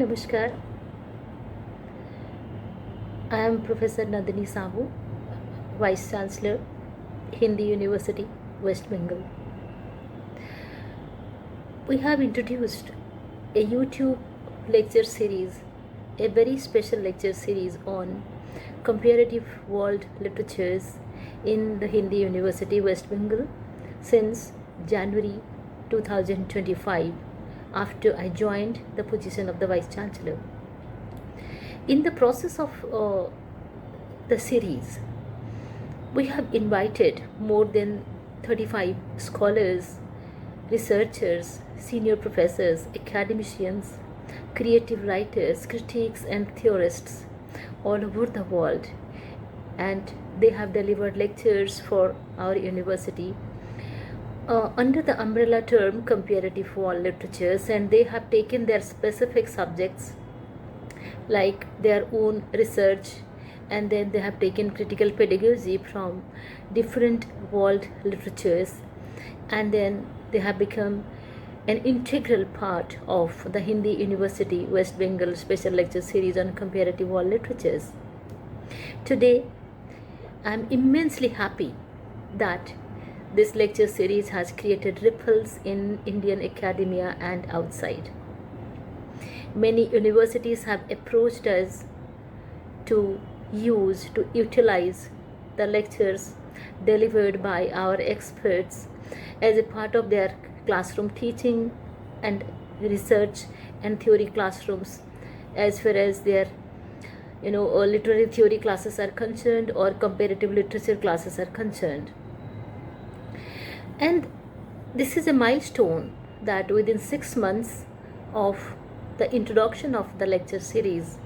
Namaskar. I am Professor Nandini Sahu, Vice Chancellor, Hindi University, West Bengal. We have introduced a YouTube lecture series, a very special lecture series on comparative world literatures in the Hindi University, West Bengal since January 2025, after I joined the position of the Vice Chancellor. In the process of the series, we have invited more than 35 scholars, researchers, senior professors, academicians, creative writers, critics, and theorists all over the world, and they have delivered lectures for our university under the umbrella term comparative world literatures, and they have taken their specific subjects like their own research, and then they have taken critical pedagogy from different world literatures, and then they have become an integral part of the Hindi University West Bengal special lecture series on comparative world literatures. Today, I am immensely happy that this lecture series has created ripples in Indian academia and outside. Many universities have approached us to utilize the lectures delivered by our experts as a part of their classroom teaching and research and theory classrooms, as far as their literary theory classes are concerned or comparative literature classes are concerned. And this is a milestone that within 6 months of the introduction of the lecture series,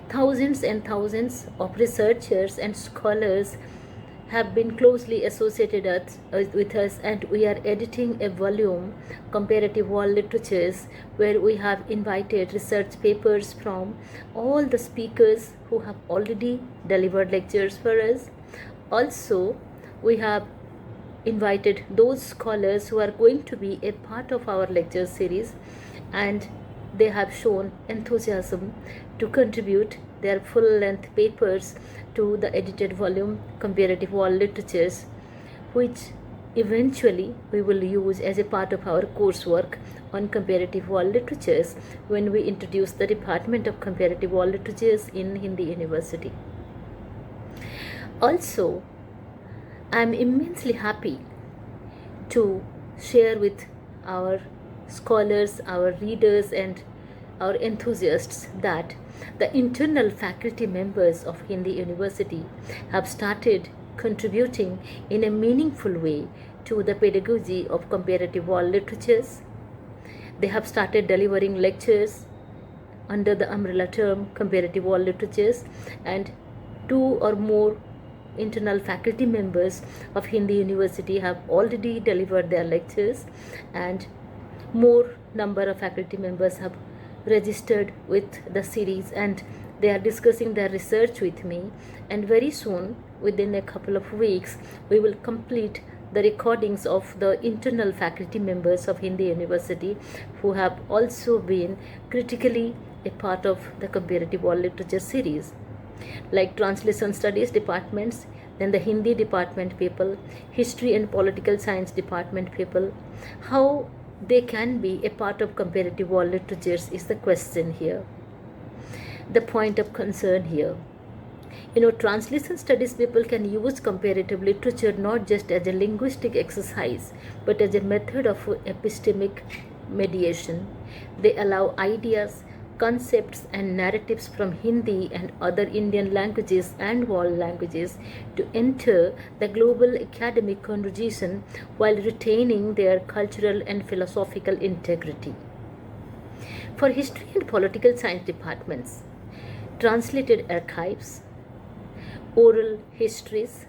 thousands and thousands of researchers and scholars have been closely associated with us, and we are editing a volume, Comparative World Literatures, where we have invited research papers from all the speakers who have already delivered lectures for us. Also, we have invited those scholars who are going to be a part of our lecture series, and they have shown enthusiasm to contribute their full-length papers to the edited volume Comparative World Literatures, which eventually we will use as a part of our coursework on comparative world literatures when we introduce the Department of Comparative World Literatures in Hindi University. Also, I am immensely happy to share with our scholars, our readers, and our enthusiasts that the internal faculty members of Hindi University have started contributing in a meaningful way to the pedagogy of comparative world literatures. They have started delivering lectures under the umbrella term comparative world literatures, and 2 or more internal faculty members of Hindi University have already delivered their lectures, and more number of faculty members have registered with the series, and they are discussing their research with me, and very soon, within a couple of weeks, we will complete the recordings of the internal faculty members of Hindi University who have also been critically a part of the comparative world literature series, like translation studies departments, then the Hindi department people, history and political science department people. How they can be a part of comparative world literatures is the question here, the point of concern here. Translation studies people can use comparative literature not just as a linguistic exercise, but as a method of epistemic mediation. They allow ideas, concepts, and narratives from Hindi and other Indian languages and world languages to enter the global academic conversation while retaining their cultural and philosophical integrity. For history and political science departments, translated archives, oral histories,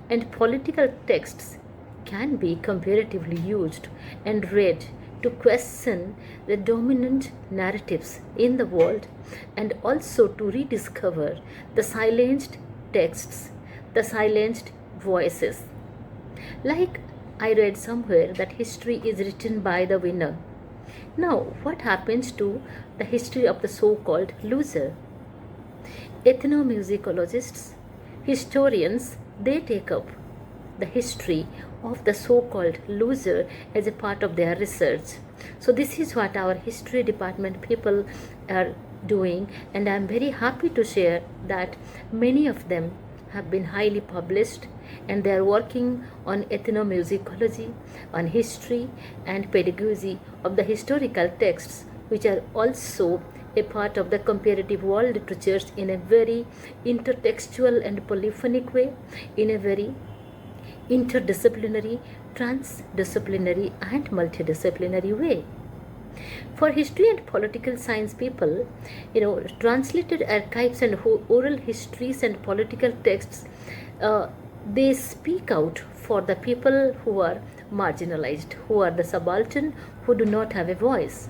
and political texts can be comparatively used and read to question the dominant narratives in the world, and also to rediscover the silenced texts, the silenced voices. Like I read somewhere that history is written by the winner, Now, what happens to the history of the so-called loser? Ethnomusicologists, historians, they take up the history of the so-called loser as a part of their research. So this is what our history department people are doing, and I'm very happy to share that many of them have been highly published, and they are working on ethnomusicology, on history and pedagogy of the historical texts, which are also a part of the comparative world literatures in a very intertextual and polyphonic way, in a very interdisciplinary, transdisciplinary, and multidisciplinary way. For history and political science people, translated archives and oral histories and political texts, they speak out for the people who are marginalized, who are the subaltern, who do not have a voice.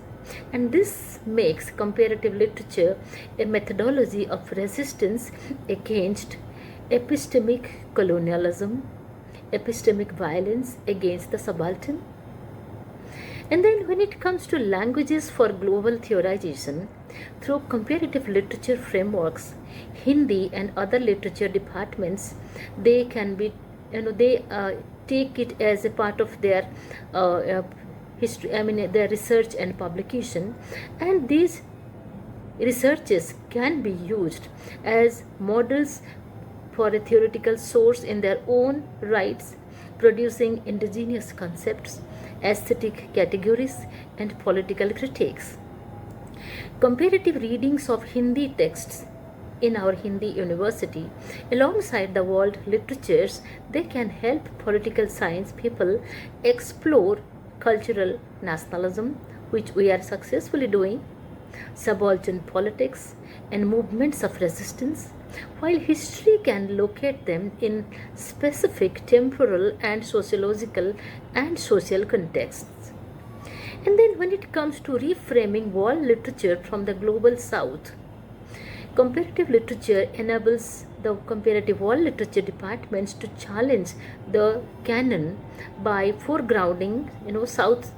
And this makes comparative literature a methodology of resistance against epistemic colonialism, epistemic violence against the subaltern. And then when it comes to languages for global theorization, through comparative literature frameworks, Hindi and other literature departments, they can be, they take it as a part of their history, their research and publication. And these researches can be used as models for a theoretical source in their own rights, producing indigenous concepts, aesthetic categories, and political critiques. Comparative readings of Hindi texts in our Hindi university, alongside the world literatures, they can help political science people explore cultural nationalism, which we are successfully doing, subaltern politics, and movements of resistance, while history can locate them in specific temporal and sociological and social contexts. And then when it comes to reframing world literature from the global south, comparative literature enables the comparative world literature departments to challenge the canon by foregrounding, South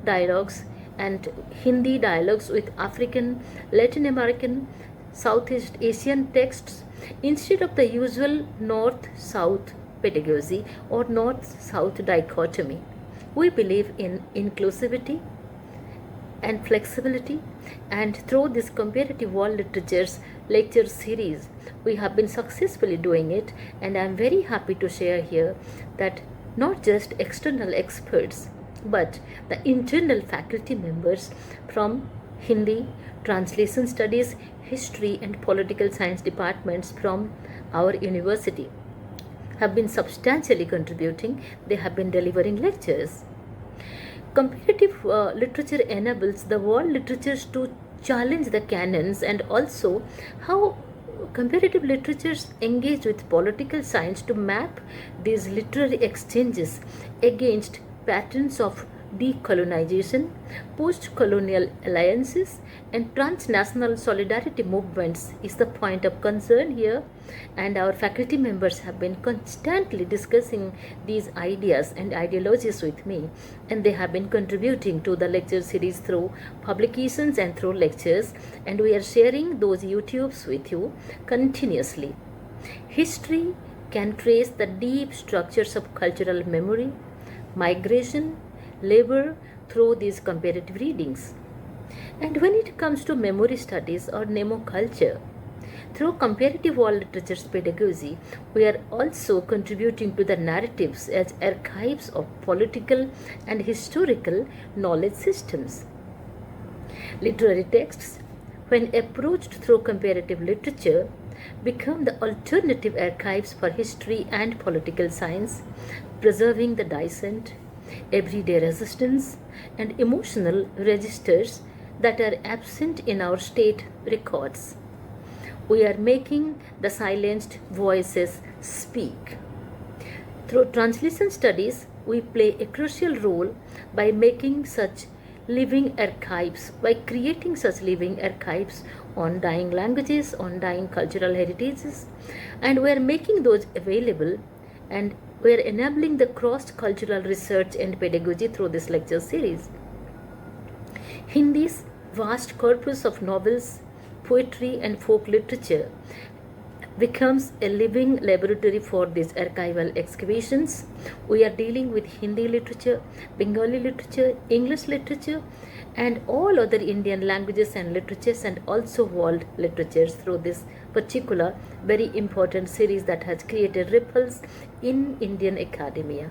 dialogues and Hindi dialogues with African, Latin American, Southeast Asian texts instead of the usual North-South pedagogy or North-South dichotomy. We believe in inclusivity and flexibility, and through this comparative world literatures lecture series, we have been successfully doing it, and I am very happy to share here that not just external experts but the internal faculty members from Hindi, translation studies, history and political science departments from our university have been substantially contributing. They have been delivering lectures. Comparative literature enables the world literatures to challenge the canons, and also how comparative literatures engage with political science to map these literary exchanges against patterns of decolonization, post-colonial alliances, and transnational solidarity movements is the point of concern here, and our faculty members have been constantly discussing these ideas and ideologies with me, and they have been contributing to the lecture series through publications and through lectures, and we are sharing those YouTubes with you continuously. History can trace the deep structures of cultural memory, migration, labor through these comparative readings. And when it comes to memory studies or mnemoculture, through comparative world literature's pedagogy, we are also contributing to the narratives as archives of political and historical knowledge systems. Literary texts, when approached through comparative literature, become the alternative archives for history and political science, preserving the dissent, everyday resistance, and emotional registers that are absent in our state records. We are making the silenced voices speak. Through translation studies, we play a crucial role by making such living archives, by creating such living archives on dying languages, on dying cultural heritages, and we are making those available, and we are enabling the cross-cultural research and pedagogy through this lecture series. Hindi's vast corpus of novels, poetry, and folk literature becomes a living laboratory for these archival excavations. We are dealing with Hindi literature, Bengali literature, English literature, and all other Indian languages and literatures, and also world literatures through this particular very important series that has created ripples in Indian academia.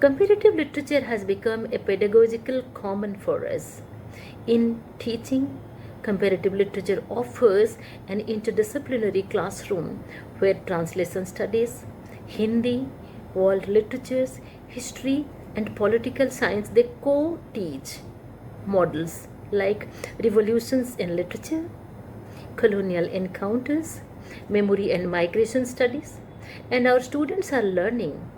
Comparative literature has become a pedagogical common for us. In teaching, comparative literature offers an interdisciplinary classroom where translation studies, Hindi, world literatures, history, and political science they co-teach models like revolutions in literature, colonial encounters, memory and migration studies, and our students are learning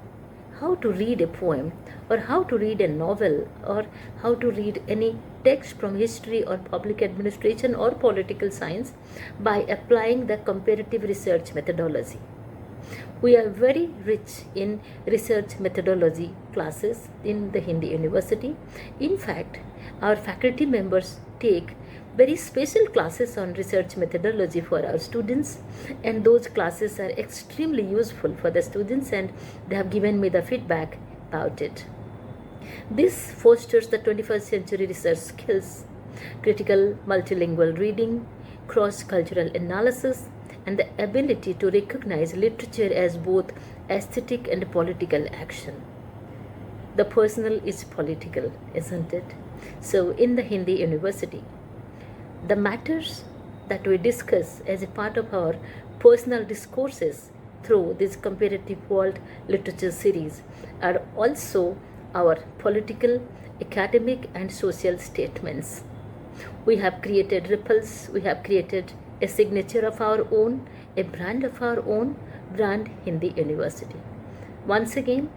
how to read a poem or how to read a novel or how to read any text from history or public administration or political science by applying the comparative research methodology. We are very rich in research methodology classes in the Hindi University. In fact, our faculty members take very special classes on research methodology for our students, and those classes are extremely useful for the students, and they have given me the feedback about it. This fosters the 21st century research skills, critical multilingual reading, cross cultural analysis, and the ability to recognize literature as both aesthetic and political action. The personal is political, isn't it? So, in the Hindi University, the matters that we discuss as a part of our personal discourses through this comparative world literature series are also our political, academic, and social statements. We have created ripples, we have created a signature of our own, a brand of our own, brand Hindi University. Once again,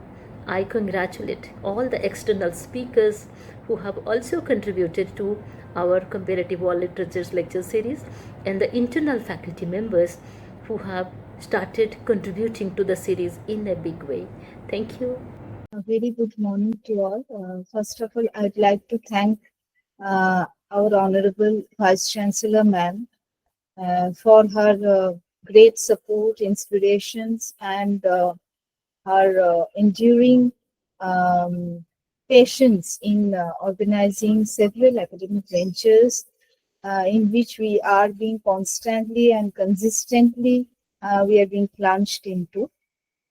I congratulate all the external speakers who have also contributed to our comparative world literatures lecture series and the internal faculty members who have started contributing to the series in a big way. Thank you. A very good morning to all. First of all, I'd like to thank our Honorable Vice Chancellor Ma'am for her great support, inspirations, and her enduring patience in organizing several academic ventures in which we are being constantly and consistently we are being plunged into.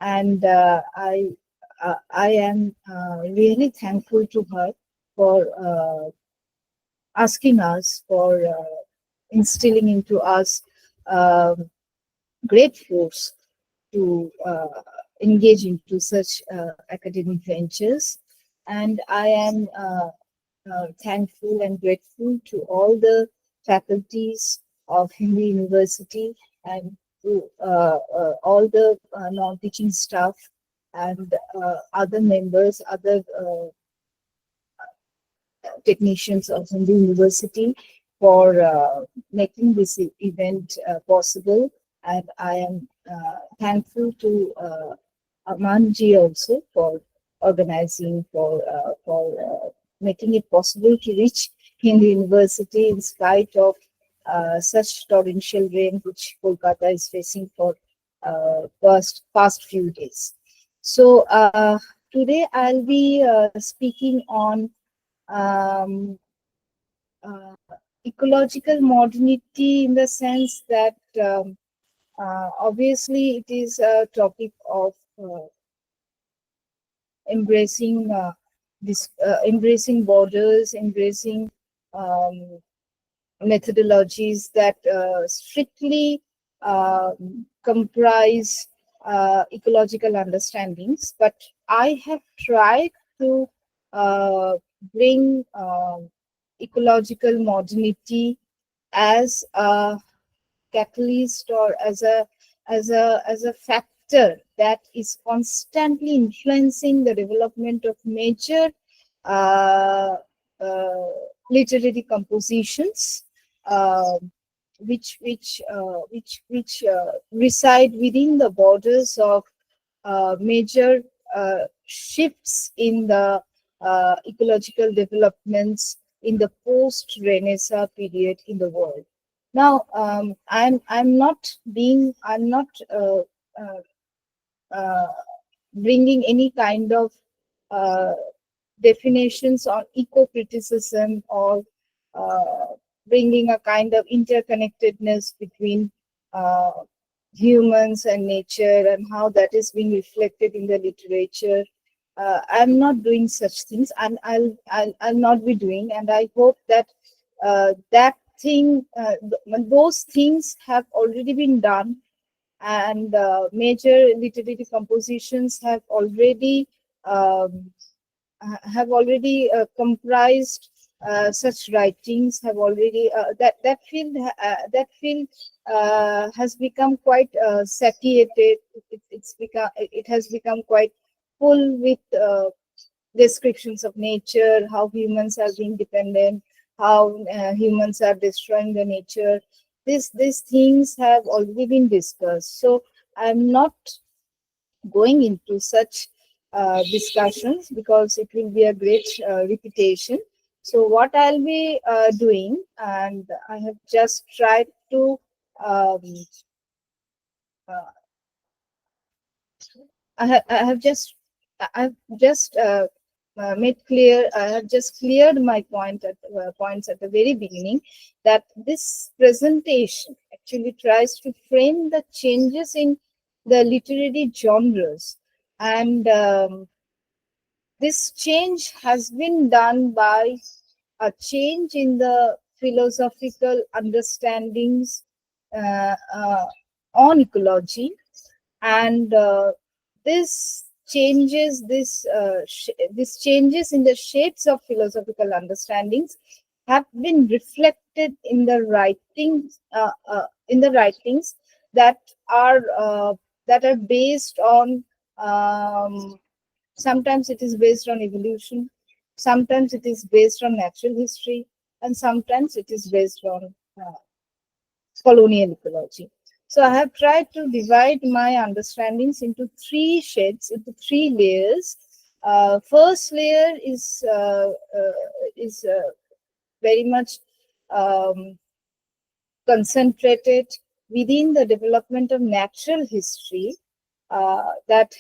And I am really thankful to her for asking us, for instilling into us great force to engage into such academic ventures. And I am thankful and grateful to all the faculties of Hindi University and to all the non-teaching staff and other members, other technicians of Hindi University for making this event possible. And I am thankful to Amanji also for organizing, for making it possible to reach Hindi University in spite of such torrential rain which Kolkata is facing for past few days. So today I'll be speaking on ecological modernity in the sense that obviously it is a topic of embracing embracing borders, embracing methodologies that strictly comprise ecological understandings. But I have tried to bring ecological modernity as a catalyst or as a factor that is constantly influencing the development of major literary compositions which reside within the borders of major shifts in the ecological developments in the post-Renaissance period in the world. Now, I'm not uh, uh, bringing any kind of uh, definitions on eco-criticism or uh, bringing a kind of interconnectedness between uh, humans and nature and how that is being reflected in the literature. I'm not doing such things, and I'll not be doing. And I hope that those things have already been done, and major literary compositions have already comprised such writings have already that field has become quite satiated. It has become quite full with descriptions of nature, how humans are being dependent, how humans are destroying the nature. These things have already been discussed. So I'm not going into such discussions because it will be a great repetition. So what I'll be doing, and I have just tried to um, uh, I have just I've just made clear. I have just cleared my points at the very beginning, that this presentation actually tries to frame the changes in the literary genres, and this change has been done by a change in the philosophical understandings uh, uh, on ecology, and this changes in the shapes of philosophical understandings have been reflected in the writings that are based on, um, sometimes it is based on evolution, sometimes it is based on natural history, and sometimes it is based on colonial ecology. So I have tried to divide my understandings into three shades, into three layers. First layer is very much um, concentrated within the development of natural history, that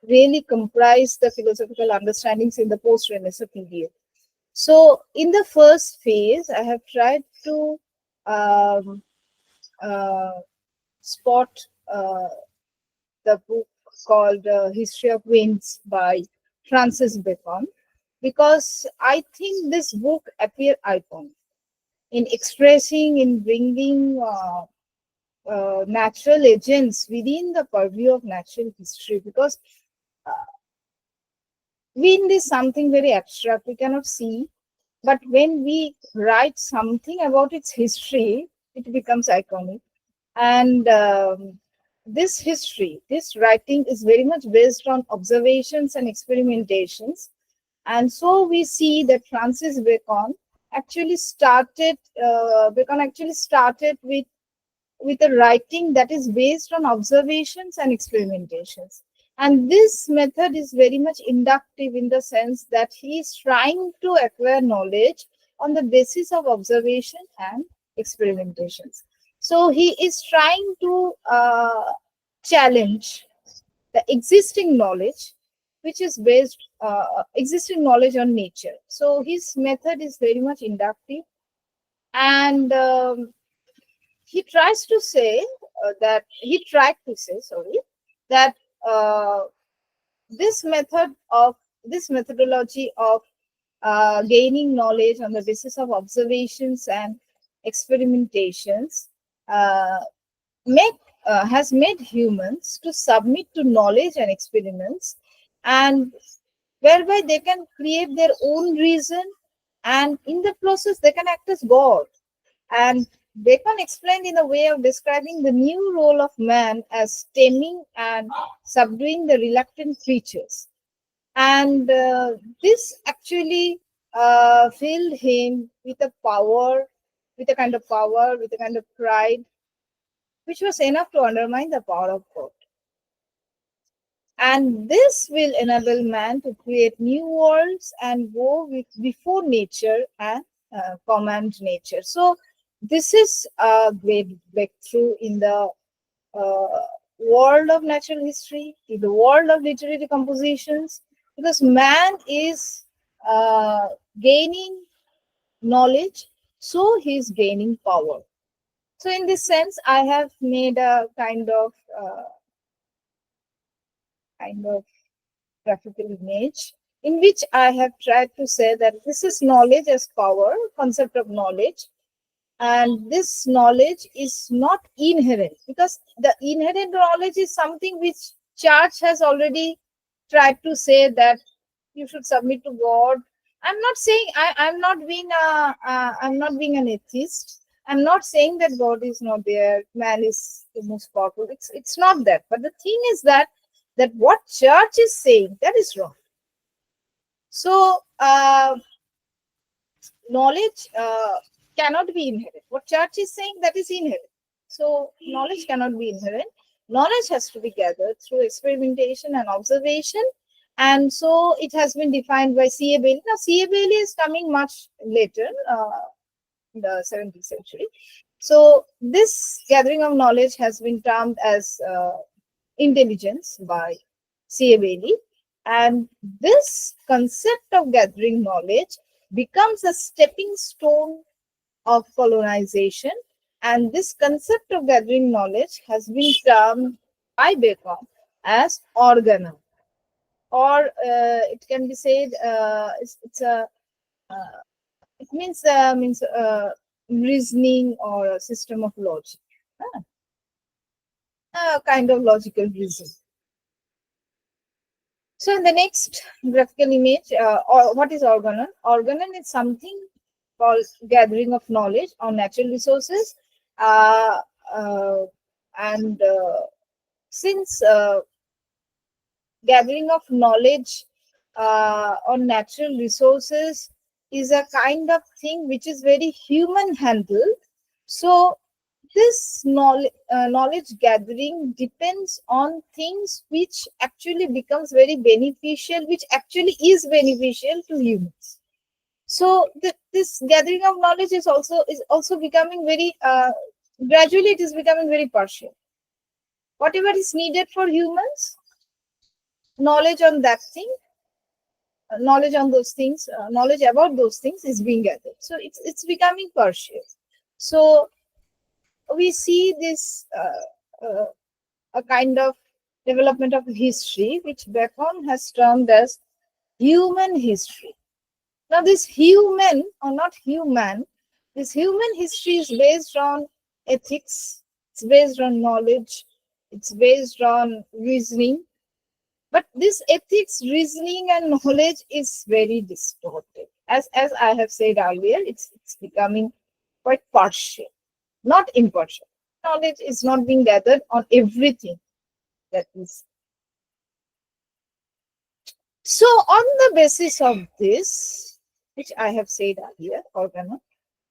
really comprise the philosophical understandings in the post-Renaissance period. So, in the first phase, I have tried to um, uh, spot the book called History of Winds by Francis Bacon, because I think this book appeared iconic in expressing, in bringing natural agents within the purview of natural history, because wind is something very abstract, we cannot see, but when we write something about its history, it becomes iconic. And this writing is very much based on observations and experimentations. And so we see that Bacon actually started with a writing that is based on observations and experimentations. And this method is very much inductive, in the sense that he is trying to acquire knowledge on the basis of observation and experimentations. So he is trying to challenge the existing knowledge on nature. So his method is very much inductive, and he tries to say that he tried to say, sorry, that uh, this methodology of gaining knowledge on the basis of observations and experimentations uh, make has made humans to submit to knowledge and experiments, and whereby they can create their own reason, and in the process they can act as god. And Bacon explained in a way of describing the new role of man as taming and subduing the reluctant creatures. And this actually filled him with a power, with a kind of pride, which was enough to undermine the power of God. And this will enable man to create new worlds and go before nature and command nature. So this is a great breakthrough in the uh, world of natural history, in the world of literary compositions, because man is uh, gaining knowledge, so he is gaining power. So in this sense, I have made a kind of graphical image in which I have tried to say that this is knowledge as power, concept of knowledge, and this knowledge is not inherent, because the inherent knowledge is something which church has already tried to say that you should submit to God. I'm not saying I'm not being an atheist. I'm not saying that God is not there, man is the most powerful. It's not that. But the thing is that what church is saying, that is wrong. So knowledge cannot be inherent. What church is saying, that is inherent. So knowledge cannot be inherent. Knowledge has to be gathered through experimentation and observation. And so it has been defined by C.A. Bailey. Now, C.A. Bailey is coming much later, in the 17th century. So this gathering of knowledge has been termed as intelligence by C.A. Bailey. And this concept of gathering knowledge becomes a stepping stone of colonization. And this concept of gathering knowledge has been termed by Bacon as organon, or it can be said it's a it means reasoning or a system of logic, a kind of logical reason. So in the next graphical image, or what is organon? Organon is something called gathering of knowledge on natural resources, uh, uh, and since gathering of knowledge on natural resources is a kind of thing which is very human handled. So this knowledge gathering depends on things which actually becomes very beneficial, which actually is beneficial to humans. So this gathering of knowledge is also becoming very gradually, it is becoming very partial. Whatever is needed for humans, knowledge on that thing, knowledge on those things, knowledge about those things is being gathered. So it's becoming partial. So we see this a kind of development of history which Bacon has termed as human history. Now this human, or not human, this human history is based on ethics, it's based on knowledge, it's based on reasoning. But this ethics, reasoning, and knowledge is very distorted. As I have said earlier, it's becoming quite partial, not impartial. Knowledge is not being gathered on everything that is. So on the basis of this, which I have said earlier, organon,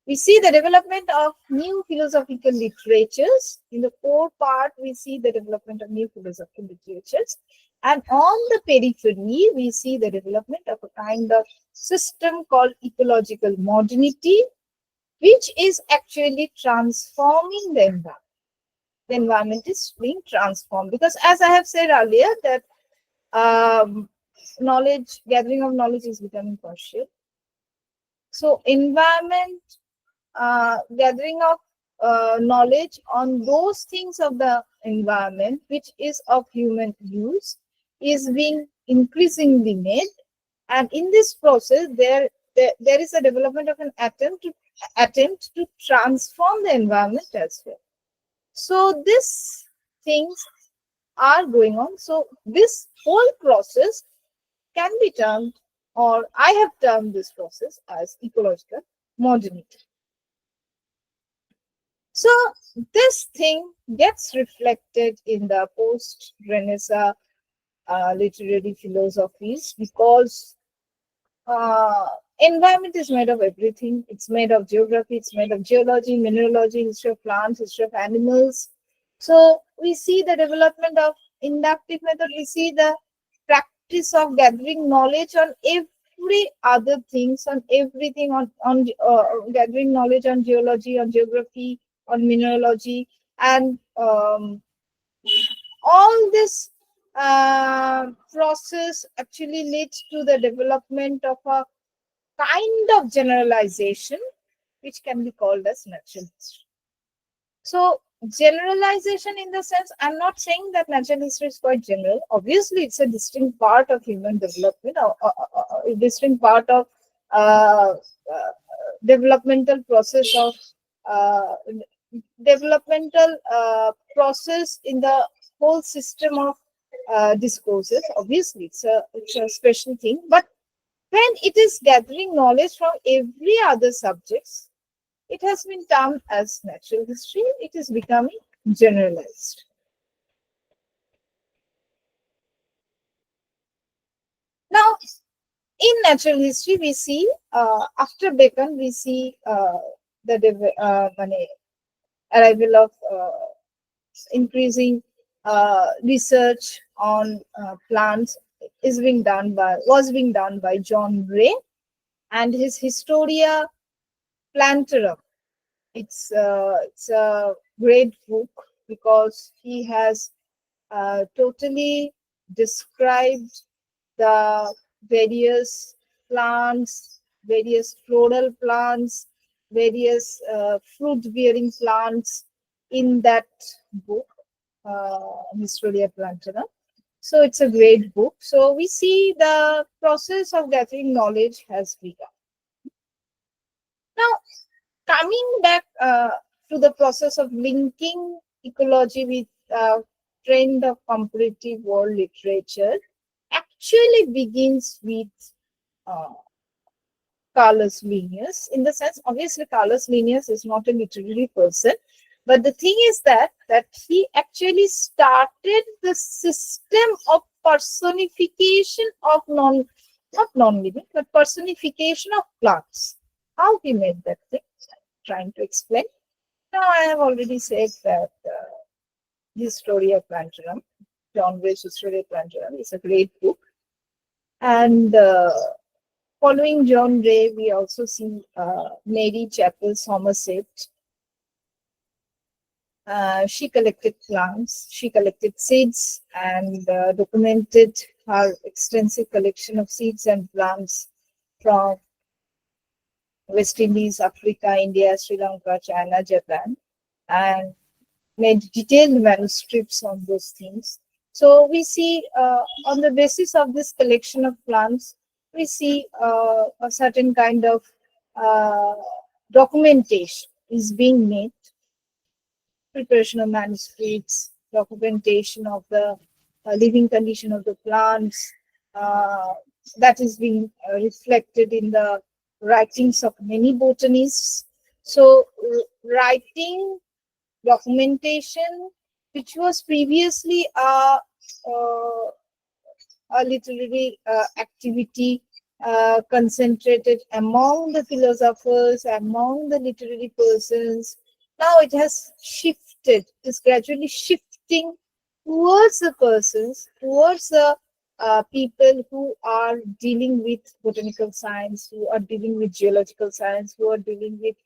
we see the development of new philosophical literatures. In the core part, we see the development of new philosophical literatures. And on the periphery, we see the development of a kind of system called ecological modernity, which is actually transforming the environment. The environment is being transformed because, as I have said earlier, that knowledge, gathering of knowledge is becoming partial. So environment, gathering of knowledge on those things of the environment which is of human use is being increasingly made, and in this process there is a development of an attempt to transform the environment as well. So these things are going on. So this whole process can be termed, or I have termed this process as ecological modernity. So this thing gets reflected in the post-Renaissance literary philosophies, because environment is made of everything. It's made of geography, it's made of geology, mineralogy, history of plants, history of animals. So we see the development of inductive method, we see the practice of gathering knowledge on every other things, on everything, on gathering knowledge on geology, on geography, on mineralogy, and all this process actually leads to the development of a kind of generalization which can be called as natural history. So generalization, in the sense, I'm not saying that natural history is quite general. Obviously, it's a distinct part of human development, a distinct part of uh, uh, developmental process of uh, developmental process in the whole system of discourses. Obviously, it's a special thing, but when it is gathering knowledge from every other subjects, it has been termed as natural history. It is becoming generalized. Now, in natural history, we see after Bacon, we see the arrival of increasing research on plants was being done by John Ray and his Historia Plantarum. It's a great book because he has totally described the various plants, various floral plants, various fruit-bearing plants in that book, Historia Plantana. So it's a great book. So we see the process of gathering knowledge has begun. Now, coming back to the process of linking ecology with trend of comparative world literature actually begins with uh, Carlos Linnaeus. In the sense, obviously, Carlos Linnaeus is not a literary person, but the thing is that he actually started the system of personification of not non-living, but personification of plants. How he made that thing? Trying to explain. Now, I have already said that Historia Plantarum, John Ray's Historia Plantarum, is a great book. And following John Ray, we also see Mary Chapel Somerset. She collected plants, she collected seeds, and documented her extensive collection of seeds and plants from West Indies, Africa, India, Sri Lanka, China, Japan, and made detailed manuscripts on those things. So we see on the basis of this collection of plants, we see a certain kind of uh, documentation is being made, preparation of manuscripts, documentation of the living condition of the plants, uh, that is being reflected in the writings of many botanists. So writing documentation, which was previously a literary activity concentrated among the philosophers, among the literary persons. Now it has shifted, it is gradually shifting towards the persons, towards the people who are dealing with botanical science, who are dealing with geological science, who are dealing with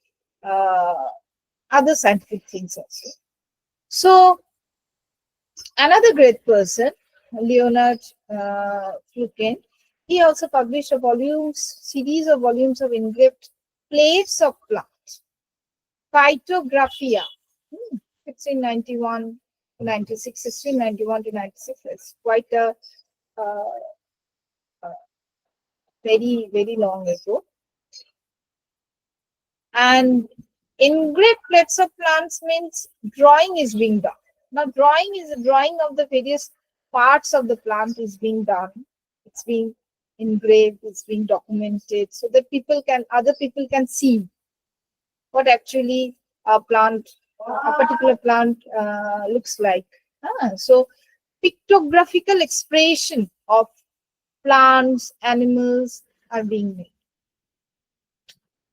uh, other scientific things also. So another great person, Leonard Fluken, he also published a series of volumes of engraved plates of plants, Phytographia, 1691 to 96, 1691 to 96. It's quite a uh, very, very long ago. And engraved plates of plants means drawing is being done. Now, drawing is a drawing of the various parts of the plant is being done. It's being engraved, it's being documented so that other people can see what actually a particular plant looks like. So, pictographical expression of plants, animals are being made.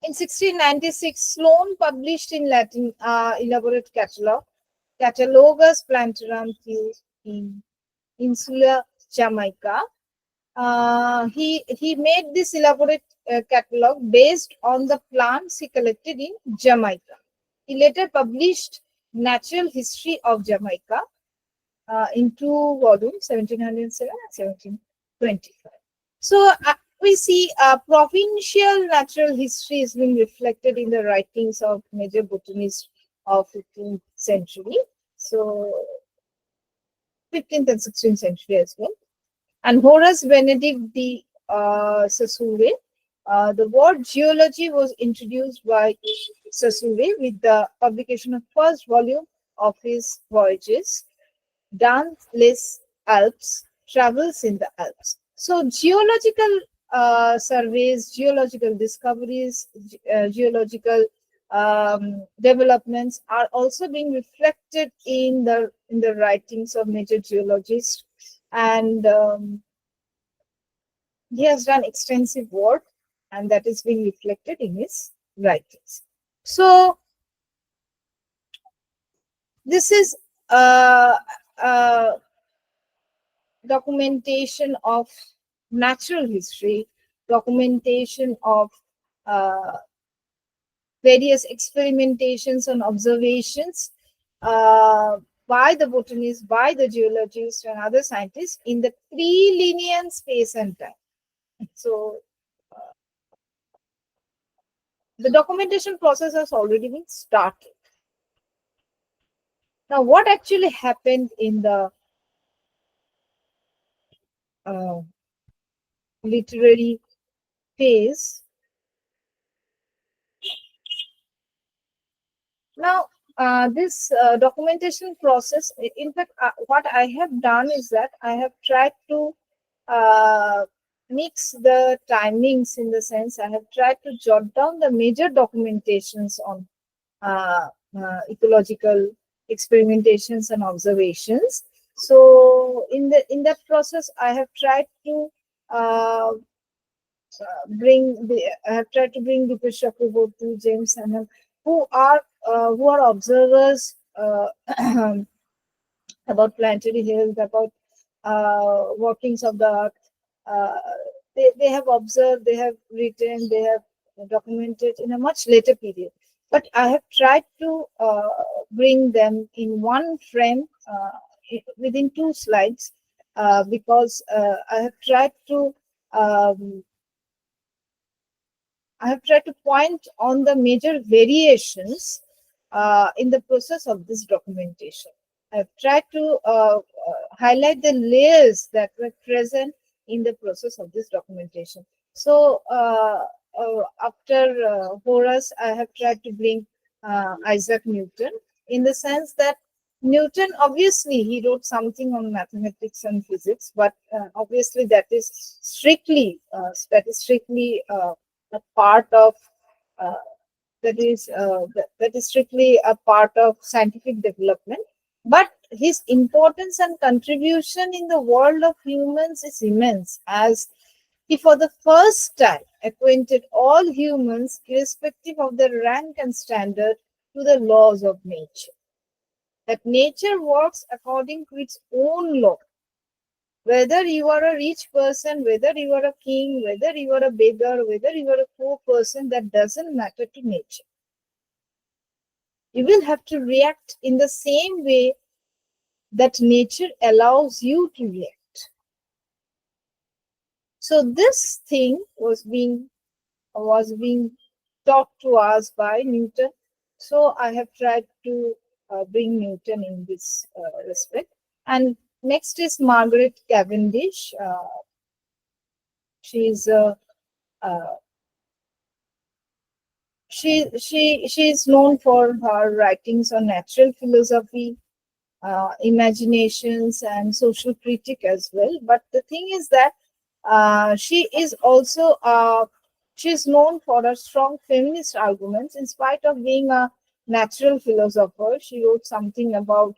In 1696, Sloane published in Latin elaborate catalogue, Catalogus Plantarum Q. in Insula Jamaica. He made this elaborate catalog based on the plants he collected in Jamaica. He later published Natural History of Jamaica in two volumes, 1707 and 1725. So we see provincial natural history is being reflected in the writings of major botanists of 15th century. So 15th and 16th century as well. And Horace Benedict de Saussure. The word geology was introduced by Saussure with the publication of first volume of his voyages, Dans les Alpes, Travels in the Alps. So geological surveys, geological discoveries, geological developments are also being reflected in the writings of major geologists, and he has done extensive work, and that is being reflected in his writings. So this is documentation of natural history, documentation of uh, various experimentations and observations by the botanists, by the geologists, and other scientists in the pre-Linnean space and time. So the documentation process has already been started. Now, what actually happened in the uh, literary phase? Now, this documentation process, in fact, what I have done is that I have tried to uh, mix the timings, in the sense I have tried to jot down the major documentations on uh, ecological experimentations and observations. So in that process, I have tried to uh, I have tried to bring Deepesh Chakraborty, James Hanel, who are observers about planetary health, about workings of the earth. Uh, they have observed, they have written, they have documented in a much later period. But I have tried to bring them in one frame within two slides, because um, I have tried to point on the major variations in the process of this documentation. I have tried to highlight the layers that were present in the process of this documentation. So, after Horace, I have tried to bring Isaac Newton, in the sense that Newton, obviously, he wrote something on mathematics and physics, but obviously that is strictly a part of uh, that is strictly a part of scientific development. But his importance and contribution in the world of humans is immense, as he for the first time acquainted all humans, irrespective of their rank and standard, to the laws of nature. That nature works according to its own law. Whether you are a rich person, whether you are a king, whether you are a beggar, whether you are a poor person, that doesn't matter to nature. You will have to react in the same way that nature allows you to react. So this thing was being taught to us by Newton. So I have tried to bring Newton in this respect. And next is Margaret Cavendish. She's a uh, she is known for her writings on natural philosophy, imaginations, and social critique as well. But the thing is that she is also she's known for her strong feminist arguments. In spite of being a natural philosopher, she wrote something about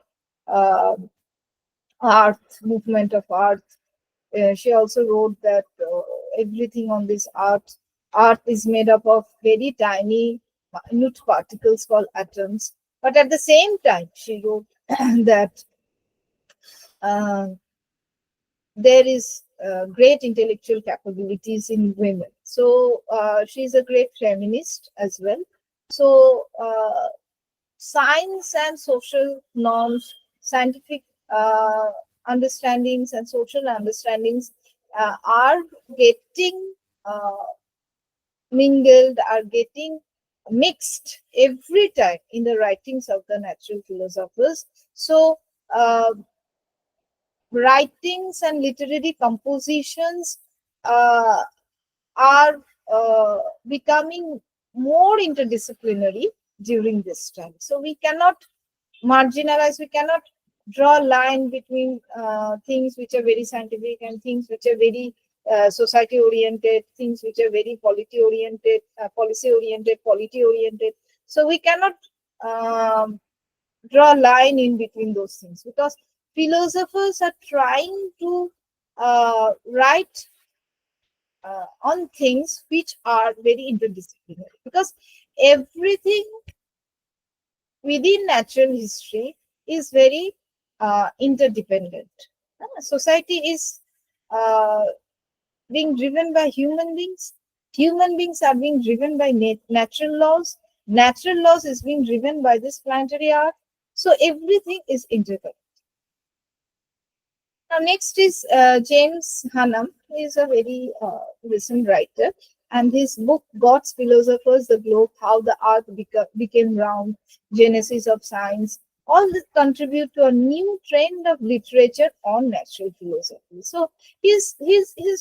uh, earth, movement of earth. She also wrote that everything on this earth is made up of very tiny minute particles called atoms. But at the same time, she wrote that uh, there is great intellectual capabilities in women. So she's a great feminist as well. So science and social norms, scientific understandings and social understandings are getting mingled, are getting mixed every time in the writings of the natural philosophers. So writings and literary compositions uh, are becoming more interdisciplinary during this time. So we cannot marginalize, we cannot draw a line between things which are very scientific and things which are very society oriented, things which are very policy oriented, polity oriented. So we cannot um, draw a line in between those things, because philosophers are trying to write on things which are very interdisciplinary, because everything within natural history is very interdependent. Society is uh, being driven by human beings. Human beings are being driven by natural laws. Natural laws is being driven by this planetary arc. So everything is interconnected. Now, next is James Hannam. He is a very recent writer, and his book "God's Philosophers: The Globe: How the Earth Became Round," "Genesis of Science," all this contribute to a new trend of literature on natural philosophy. So he's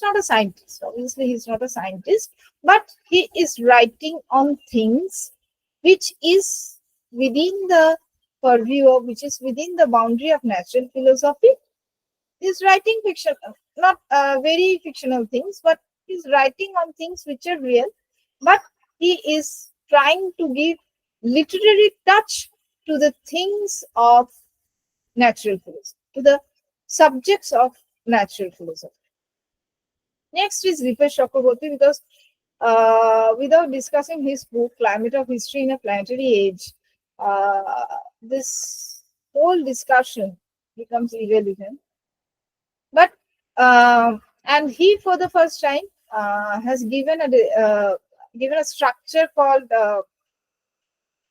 not a scientist. Obviously, he's not a scientist, but he is writing on things which is within the purview of, which is within the boundary of natural philosophy. He's writing fiction, not very fictional things, but he's writing on things which are real. But he is trying to give literary touch to the things of natural philosophy, to the subjects of natural philosophy. Next is Dipesh Chakraborty, because without discussing his book, Climate of History in a Planetary Age, this whole discussion becomes irrelevant. But and he, for the first time, has given a structure called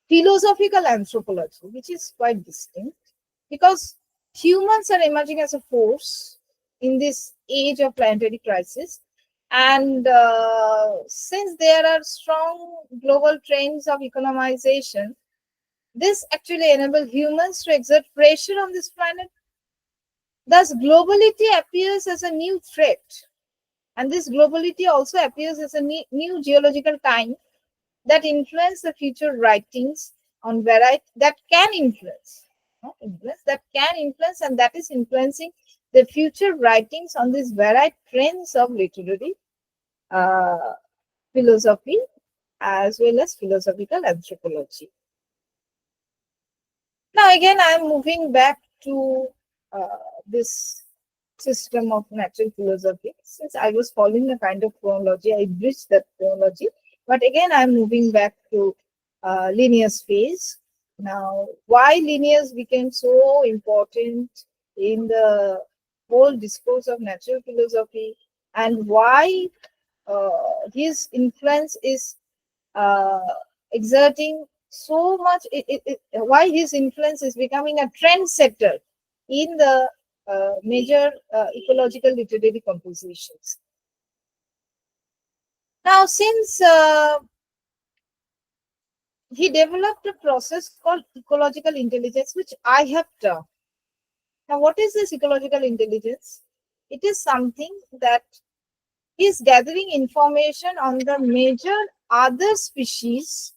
philosophical anthropology, which is quite distinct, because humans are emerging as a force in this age of planetary crisis. And since there are strong global trends of economization, this actually enables humans to exert pressure on this planet. Thus, globality appears as a new threat. And this globality also appears as a new geological time that influence the future writings on variety, that can influence, not influence, that can influence, and that is influencing the future writings on these varied trends of literary uh, philosophy as well as philosophical anthropology. Now, again, I am moving back to this system of natural philosophy. Since I was following a kind of chronology, I bridged that chronology. But again, I'm moving back to Linnaeus phase. Now, why Linnaeus became so important in the whole discourse of natural philosophy, and why his influence is uh, exerting so much, why his influence is becoming a trendsetter in the major ecological literary compositions. Now, since he developed a process called ecological intelligence, which I have termed. Now, what is this ecological intelligence? It is something that is gathering information on the major other species,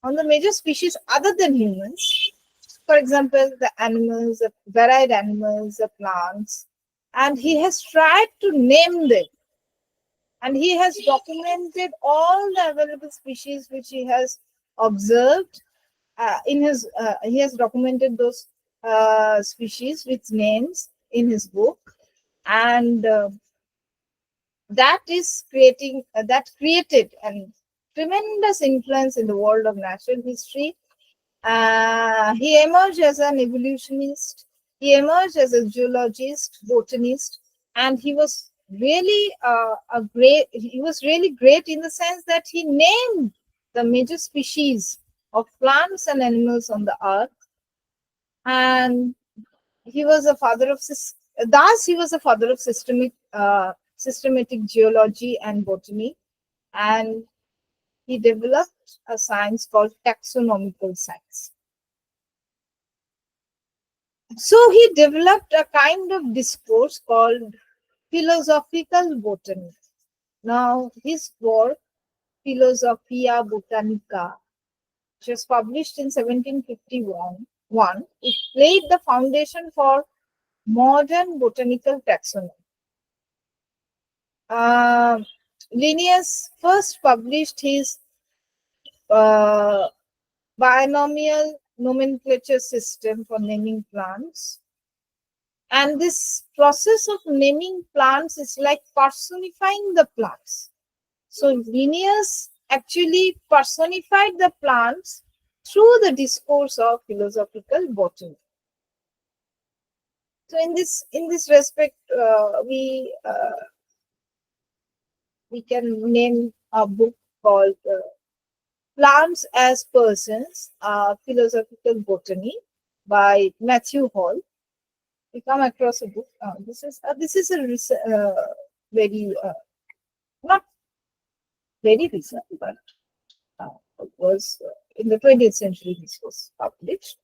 on the major species other than humans. For example, the animals, the varied animals, the plants, and he has tried to name them. And he has documented all the available species which he has observed. He has documented those species with names in his book, and that is that created a tremendous influence in the world of natural history. He emerged as an evolutionist. He emerged as a geologist, botanist. and he was really a great. He was really great in the sense that he named the major species of plants and animals on the earth, and he was a father of thus he was a father of systematic geology and botany, and he developed a science called taxonomical science. So he developed a kind of discourse called philosophical botany. Now, his work, Philosophia Botanica, which was published in 1751, it laid the foundation for modern botanical taxonomy. Uh, Linnaeus first published his uh, binomial nomenclature system for naming plants. And this process of naming plants is like personifying the plants. So Linnaeus actually personified the plants through the discourse of philosophical botany. So in this respect, we can name a book called Plants as Persons, Philosophical Botany by Matthew Hall. We come across a book. This is a very not very recent, but it was in the 20th century. This was published.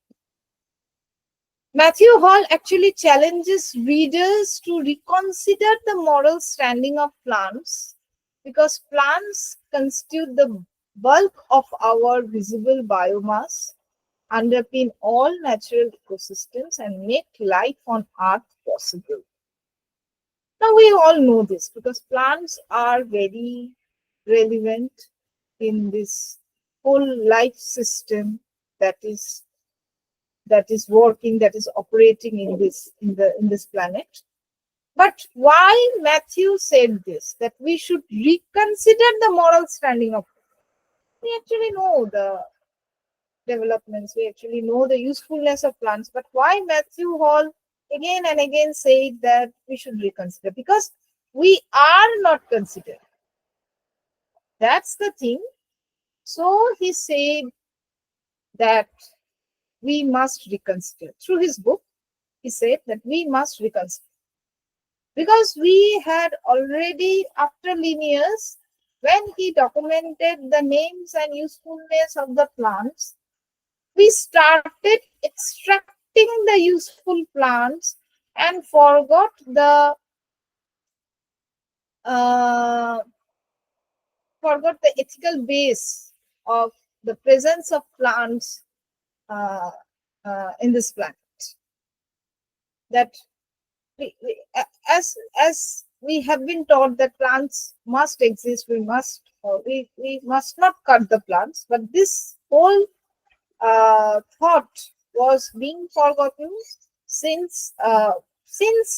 Matthew Hall actually challenges readers to reconsider the moral standing of plants, because plants constitute the bulk of our visible biomass, underpin all natural ecosystems, and make life on Earth possible. Now, we all know this because plants are very relevant in this whole life system that is working, that is operating in this planet. But why Matthew said this, that we should reconsider the moral standing of, we actually know the developments, we actually know the usefulness of plants, but why Matthew Hall again and again said that we should reconsider? Because we are not considered. That's the thing. So he said that we must reconsider. Through his book, he said that we must reconsider. Because we had already, after Linnaeus, when he documented the names and usefulness of the plants, we started extracting the useful plants and uh, forgot the ethical base of the presence of plants uh, in this planet. That as we have been taught that plants must exist, we must not cut the plants, but this whole thought was being forgotten since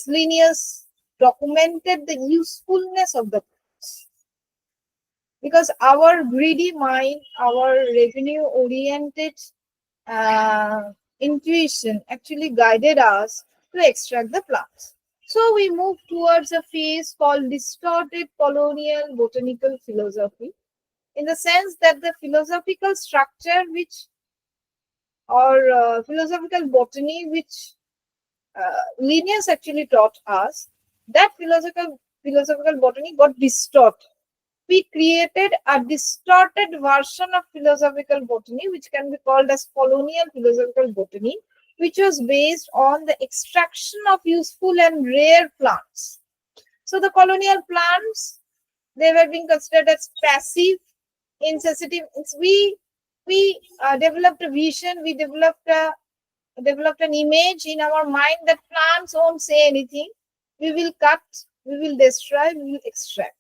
Linnaeus documented the usefulness of the plants. Because our greedy mind, our revenue oriented intuition actually guided us to extract the plants. So we move towards a phase called distorted colonial botanical philosophy, in the sense that the philosophical structure or philosophical botany which Linnaeus actually taught us, that philosophical botany got distorted. We created a distorted version of philosophical botany, which can be called as colonial philosophical botany, which was based on the extraction of useful and rare plants. So the colonial plants, they were being considered as passive, insensitive. We developed a vision, we developed an image in our mind that plants won't say anything. We will cut, we will destroy, we will extract.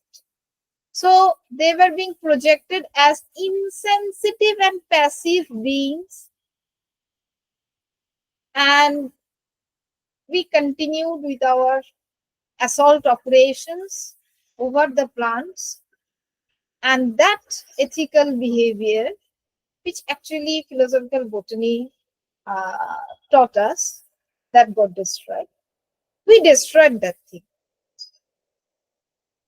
So they were being projected as insensitive and passive beings, and we continued with our assault operations over the plants, and that ethical behavior, which actually philosophical botany taught us, that got destroyed. We destroyed that thing.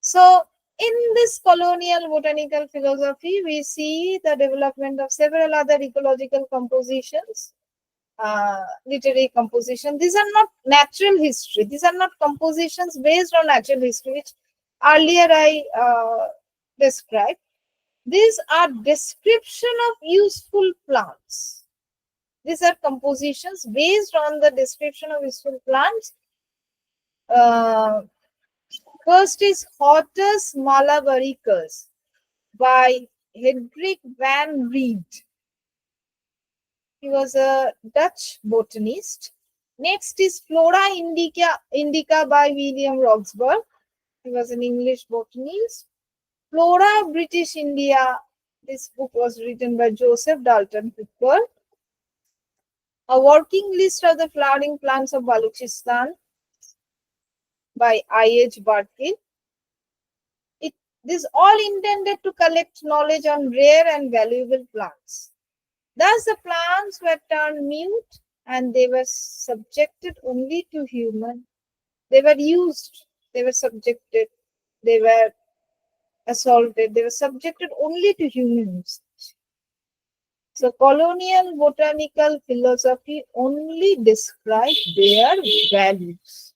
So, in this colonial botanical philosophy, we see the development of several other ecological compositions, literary composition. These are not natural history. These are not compositions based on natural history, which earlier I described. These are description of useful plants. These are compositions based on the description of useful plants. Uh, First is Hortus Malabaricus by Hendrik van Reed. He was a Dutch botanist. Next is Flora Indica by William Roxburgh. He was an English botanist. Flora British India. This book was written by Joseph Dalton Hooper. A working list of the flowering plants of Balochistan by I.H. Barkin. This all intended to collect knowledge on rare and valuable plants. Thus, the plants were turned mute and they were subjected only to human. They were used, they were subjected, they were assaulted, they were subjected only to humans. So, colonial botanical philosophy only described their values.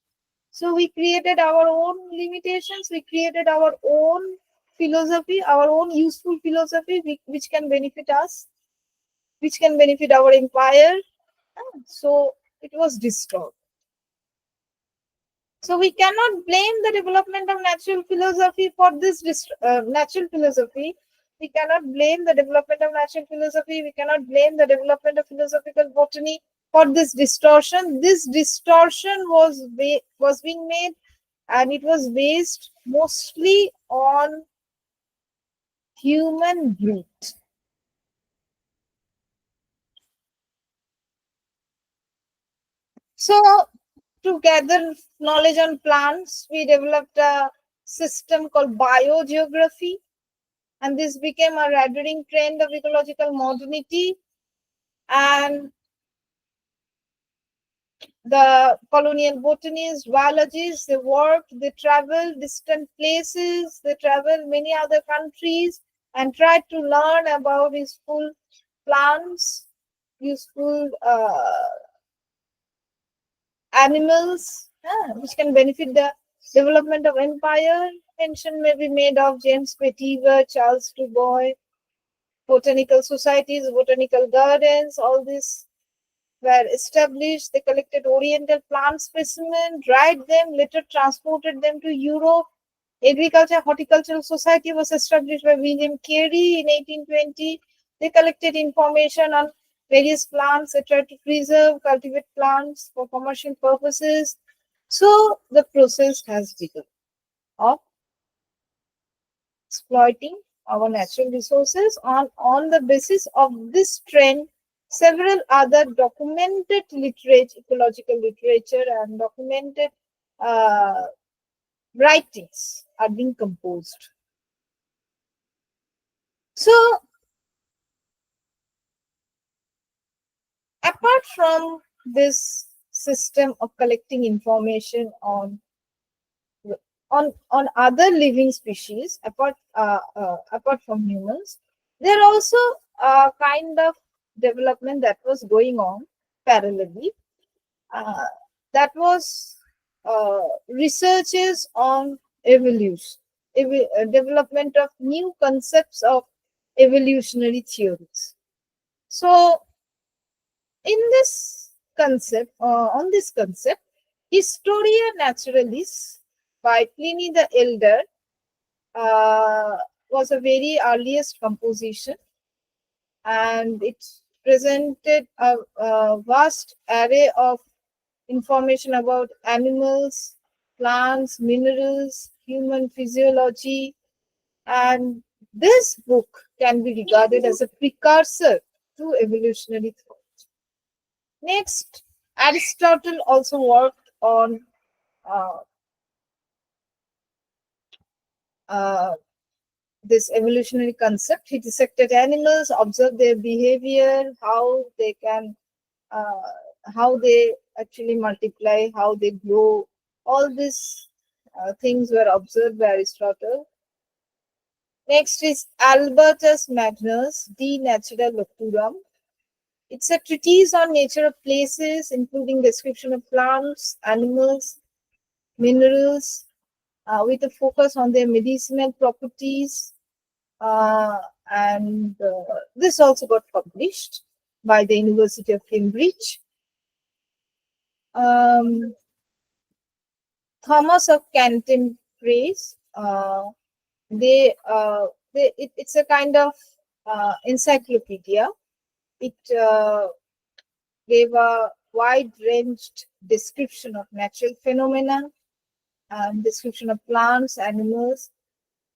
So, we created our own limitations, we created our own philosophy, our own useful philosophy, which can benefit us, which can benefit our empire. So it was destroyed. So we cannot blame the development of natural philosophy for this natural philosophy. We cannot blame the development of natural philosophy. We cannot blame the development of philosophical botany for this distortion. This distortion was being made, and it was based mostly on human greed. So to gather knowledge on plants, we developed a system called biogeography, and this became a rallying trend of ecological modernity. And the colonial botanists, biologists, they worked, they traveled distant places, they traveled many other countries and tried to learn about useful plants, useful animals, which can benefit the development of empire. Mention may be made of James Petiver, Charles Dubois, botanical societies, botanical gardens, all these were established. They collected oriental plant specimens, dried them, later transported them to Europe. Agriculture Horticultural Society was established by William Carey in 1820. They collected information on various plants. They tried to preserve, cultivate plants for commercial purposes. So the process has begun of exploiting our natural resources. On the basis of this trend, several other documented literature, ecological literature, and documented uh, writings are being composed. So, apart from this system of collecting information on other living species, apart from humans, there also a kind of development that was going on parallelly. Uh, that was researches on evolution, development of new concepts of evolutionary theories. So, in this on this concept, Historia Naturalis by Pliny the Elder was a very earliest composition, and it presented a vast array of information about animals, plants, minerals, human physiology, and this book can be regarded as a precursor to evolutionary thought. Next, Aristotle also worked on uh, uh, this evolutionary concept. He dissected animals, observed their behavior, how they actually multiply, how they grow, all this things were observed by Aristotle. Next is Albertus Magnus De Natura Locurum. It's a treatise on nature of places, including description of plants, animals, minerals, with a focus on their medicinal properties. Uh, and this also got published by the University of Cambridge. Um, Thomas of Cantimpraise, it's a kind of encyclopedia. It gave a wide-ranged description of natural phenomena, description of plants, animals,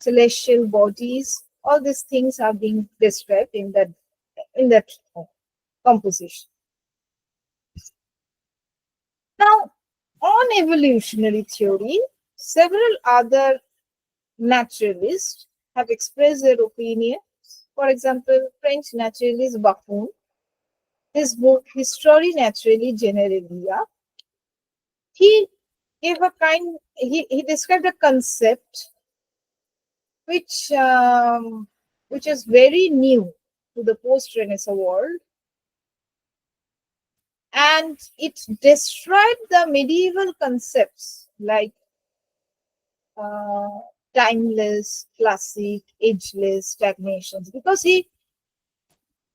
celestial bodies. All these things are being described in that composition. Now, on evolutionary theory, several other naturalists have expressed their opinion. For example, French naturalist Buffon, his book Histoire Naturelle Generalia, he he described a concept which is very new to the post-Renaissance world, and it destroyed the medieval concepts like uh, timeless, classic, ageless, stagnations, because he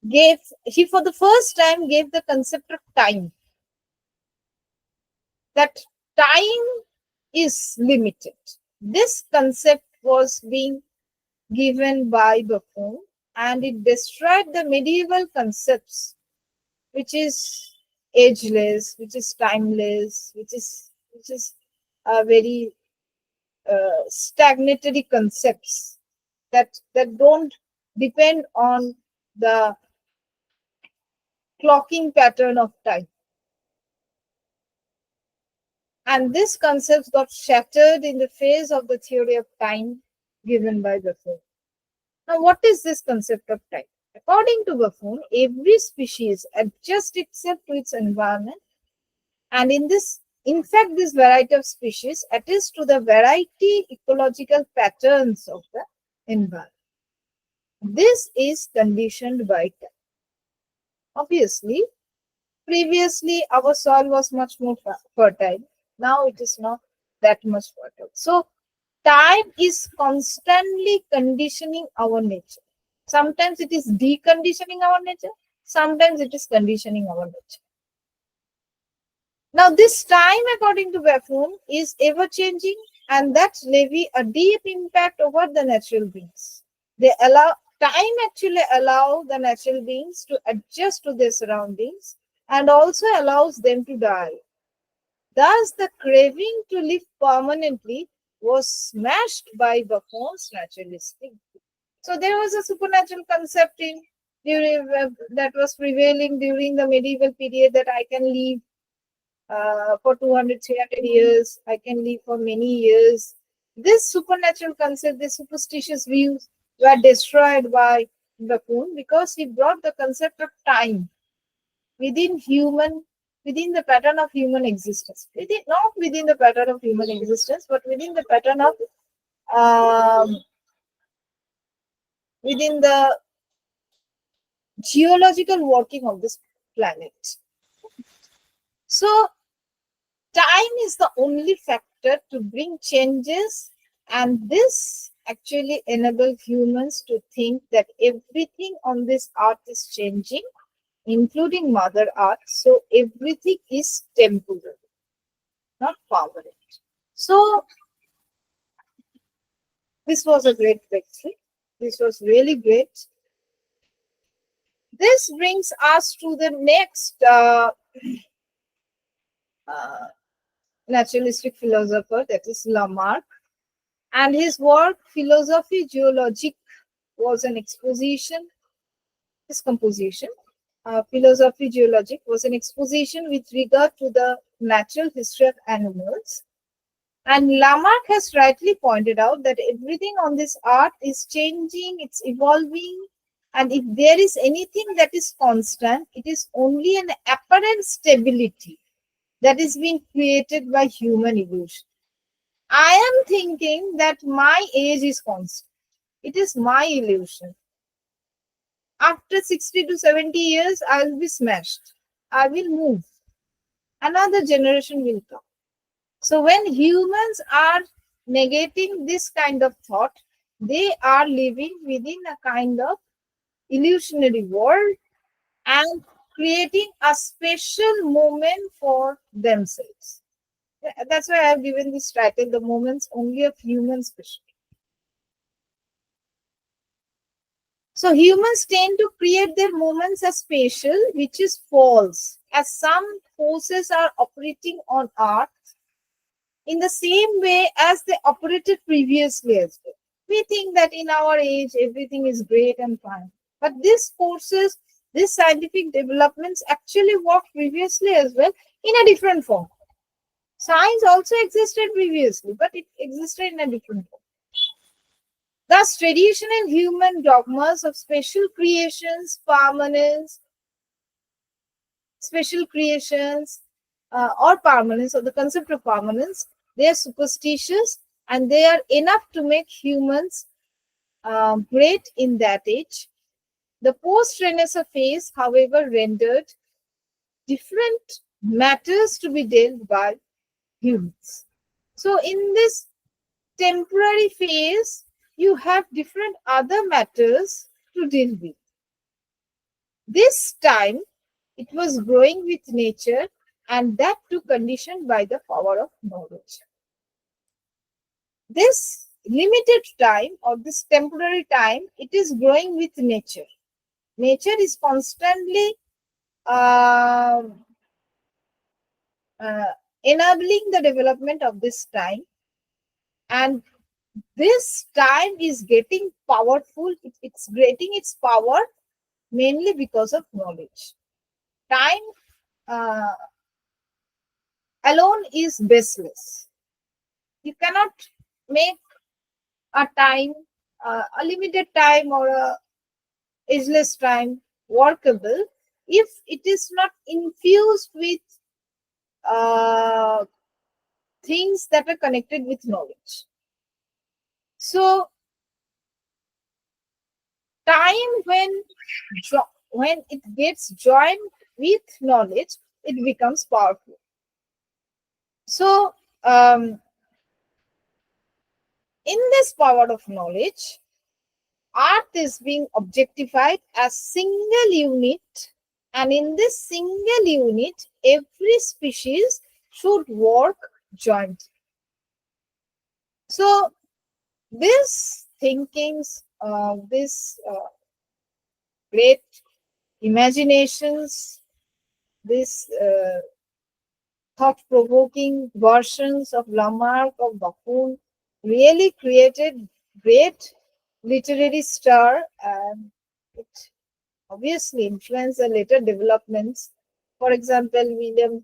for the first time gave the concept of time, that time is limited. This concept was being given by Buffon, and it destroyed the medieval concepts, which is ageless, which is timeless, which is a very stagnatory concepts that don't depend on the clocking pattern of time. And this concept got shattered in the face of the theory of time given by Buffon. Now, what is this concept of time? According to Buffon, every species adjusts itself to its environment, and in fact, this variety of species attests to the variety ecological patterns of the environment. This is conditioned by time. Obviously, previously our soil was much more fertile. Now it is not that much fertile. So time is constantly conditioning our nature. Sometimes it is deconditioning our nature. Sometimes it is conditioning our nature. Now this time, according to Buffon, is ever changing, and that levy a deep impact over the natural beings. Time actually allow the natural beings to adjust to their surroundings and also allows them to die. Thus, the craving to live permanently was smashed by Buffon's naturalistic. So there was a supernatural concept that was prevailing during the medieval period, that I can live for 200, 300 years, I can live for many years. This supernatural concept, these superstitious views were destroyed by Buffon because he brought the concept of time within the pattern of human existence. Not within the pattern of human existence, but within the pattern of within the geological working of this planet. So time is the only factor to bring changes, and this actually enables humans to think that everything on this earth is changing, including Mother Earth. So everything is temporary, not permanent. So this was a great breakthrough. This was really great. This brings us to the next naturalistic philosopher, that is Lamarck, and his work Philosophie Géologique was an exposition. His composition, Philosophie Géologique, was an exposition with regard to the natural history of animals. And Lamarck has rightly pointed out that everything on this earth is changing, it's evolving, and if there is anything that is constant, it is only an apparent stability that is being created by human evolution. I am thinking that my age is constant. It is my illusion. After 60 to 70 years, I will be smashed. I will move. Another generation will come. So when humans are negating this kind of thought, they are living within a kind of illusionary world and creating a special moment for themselves. That's why I have given this title, The Moments Only of Humans Special. So humans tend to create their moments as special, which is false, as some forces are operating on Earth in the same way as they operated previously as well. We think that in our age everything is great and fine. But these forces, these scientific developments actually worked previously as well in a different form. Science also existed previously, but it existed in a different form. Thus, traditional human dogmas of special creations, or permanence, or the concept of permanence, they are superstitious and they are enough to make humans great in that age. The post-Renaissance phase, however, rendered different matters to be dealt by humans. So, in this temporary phase, you have different other matters to deal with. This time, it was growing with nature, and that too conditioned by the power of knowledge. This limited time or this temporary time, it is growing with nature. Nature is constantly uh, uh, enabling the development of this time, and this time is getting powerful. It's getting its power mainly because of knowledge. Time uh, alone is baseless. You cannot make a time, a limited time or a ageless time workable if it is not infused with uh, things that are connected with knowledge. So time when it gets joined with knowledge, it becomes powerful. So in this power of knowledge, Earth is being objectified as single unit, and in this single unit, every species should work jointly. So, this thinkings, this great imaginations, this thought-provoking versions of Lamarck, of Bakunin, really created great literary stir, and it obviously influence the later developments. For example,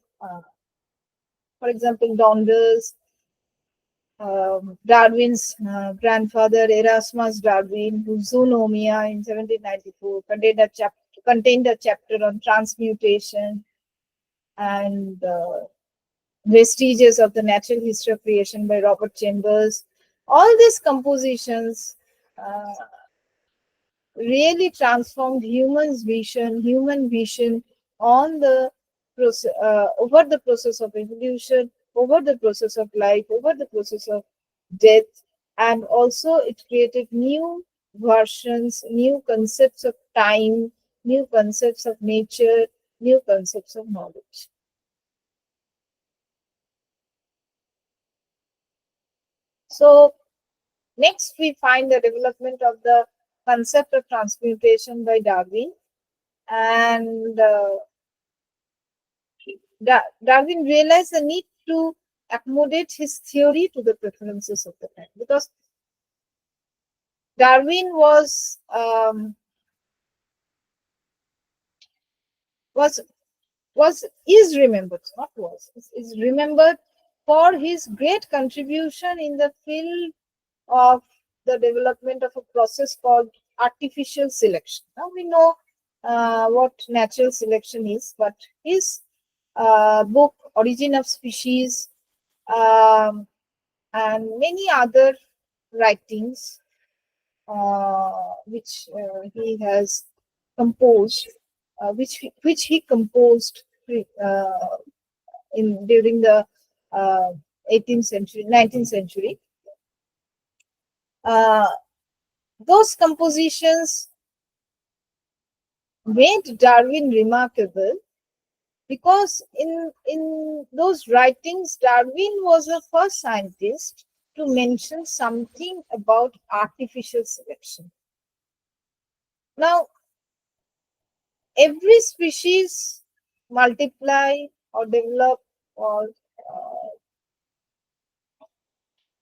for example, Dundas, Darwin's grandfather, Erasmus Darwin, whose Zoonomia in 1794 contained a chapter on transmutation and vestiges of the natural history of creation by Robert Chambers. All these compositions uh, really transformed human vision on the process, over the process of evolution, over the process of life, over the process of death, and also it created new versions, new concepts of time, new concepts of nature, new concepts of knowledge. So next we find the development of the concept of transmutation by Darwin, and Darwin realized the need to accommodate his theory to the preferences of the time, because Darwin was is remembered, not was, is remembered for his great contribution in the field of the development of a process called artificial selection. Now we know what natural selection is, but his book Origin of Species, um, and many other writings which he has composed, which he composed in during the uh, 18th century, 19th century. Uh, those compositions made Darwin remarkable because in those writings, Darwin was the first scientist to mention something about artificial selection. Now, every species multiply or develop or uh,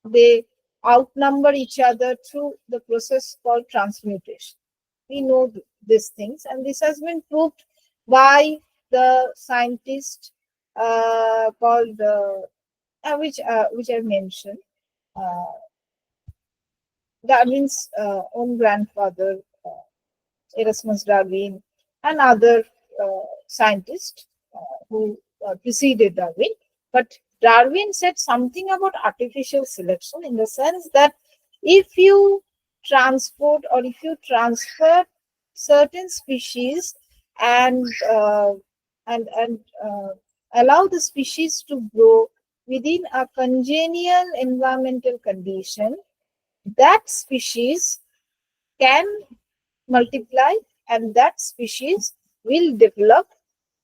they outnumber each other through the process called transmutation. We know these things, and this has been proved by the scientist called which I mentioned, uh, Darwin's own grandfather, Erasmus Darwin, and other scientists who preceded Darwin. But Darwin said something about artificial selection in the sense that if you transport or if you transfer certain species and allow the species to grow within a congenial environmental condition, that species can multiply and that species will develop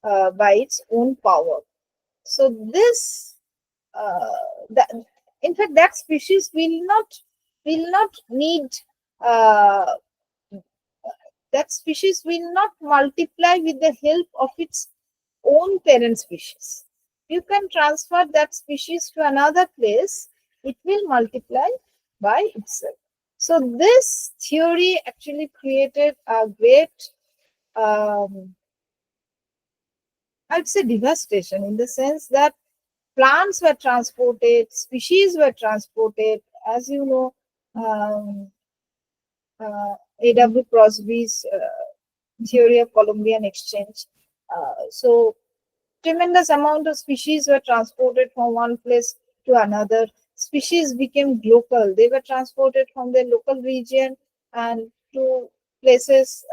by its own power. So this, uh, that, in fact, that species will not need uh, that species will not multiply with the help of its own parent species. You can transfer that species to another place, it will multiply by itself. So this theory actually created a great, I'd say, devastation in the sense that plants were transported, species were transported. As you know, um, A.W. Crosby's theory of Columbian exchange. So tremendous amount of species were transported from one place to another. Species became local. They were transported from their local region and to places.